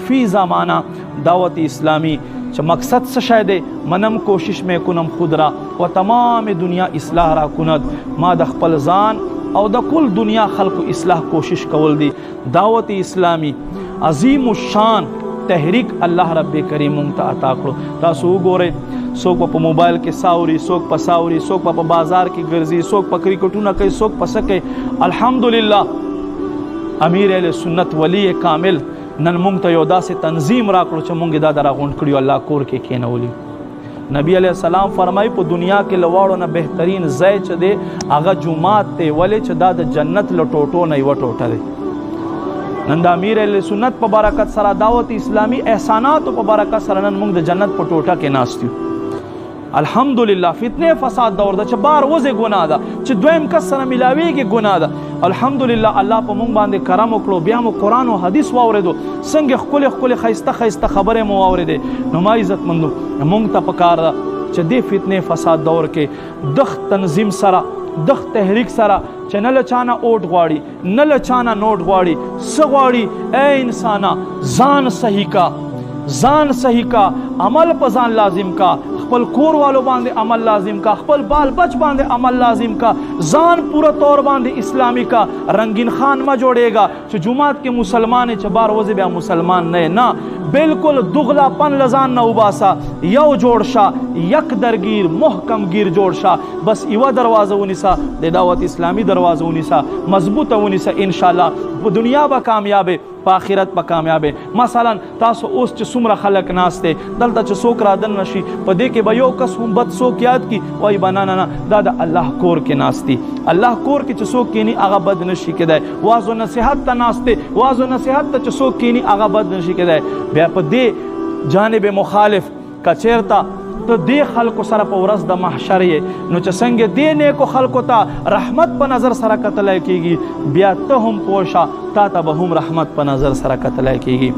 فی زمانہ دعوت اسلامی چه مقصد څه شی دی منم کوشش می کنم خود را و تمام دنیا اصلاح را کند. ما د خپل ځان او د کل دنیا خلق اصلاح کوشش کول دی. دعوت اسلامی عظیم الشان تحریک الله رب کریم مونږ ته عطا کړو. تاسو وګورئ څوک په موبایل کې ساوري، څوک په ساوري، څوک په بازار کې ګرځي، څوک په کرکټونه کوي، څوک په څه کوي. الحمدلله امیر اهل سنت ولی کامل نن مونږ ته یو داسې تنظیم راکړو چې مونږ دا راغونډ کړیو، الله کور کې کېنولي. نبی علیہ السلام فرمای په دنیا کې لواړو نه بهترین ځای چې دی هغه جمعات دی، ولې چې دا د جنت له ټوټو نه یوه ټوټه دی. نن د امیر اهل سنت په برکت سره دعوت اسلامی احساناتو په برکت سره نن مونږ د جنت په ټوټه کې ناست یو. الحمدلله فتنه فساد دور ده چې بار وځي ګناه ده، چې دویم کس سره ملاویږي ګناه ده. الحمدلله الله په مونږ باندې کرم وکړو، بیا مو قرآن او حدیث واورېدو، څنګه ښکلې ښکلې ښایسته ښایسته خبرې مو واورېدې. نو ما عزتمندو مونږ ته پکار ده چې دې فتنې فساد دور کې دغ تنظیم سره دغ تحریک سره چې نه له چانه اوټ غواړي نه له چانه نوټ غواړي، څه غواړي ای انسانه ځان صحیح کا، ځان صحیح کا، عمل په ځان لازم کا، خپل کور والو باندې عمل لازم کا، خپل بال بچ باندې عمل لازم کا، ځان پورا طور باندې اسلامی کا. رنگین خان ما جوړېږه چې جمعات کې مسلمان چې بار وځي بیا مسلمان نه بالکل دغلا پن لزان نه وباسا، یو جوړ شه، یک درگیر محکم گیر جوړ شه، بس یوه دروازه ونیسه د دعوت اسلامی دروازه ونیسه، مضبوطه ونیسه، انشاءالله په دنیا به کامیابه په آخرت به کامیابه. مثلا تاسو اوس چې څومره خلک ناست دی دلته چې څوک رادن نشي په دې کې به یو کس هم بد څوک یاد کی وایي به نه نه دا د الله کور کې ناست دی. الله کور کې چې څوک کینی هغه بد نشي کېدی. واعظ و نصیحت ته ناست دی، واعظ و نصیحت ته چې څوک کینی هغه بد نشي کېدی. بیا په دې جانب مخالف کچیرته ته دې خلکو سره په ورځ د محشر یې نو چې څنګه دې نیکو خلکو ته رحمت په نظر سره کتلی کېږي، بیا ته هم پوه شه تا ته به هم رحمت په نظر سره کتلی کېږي.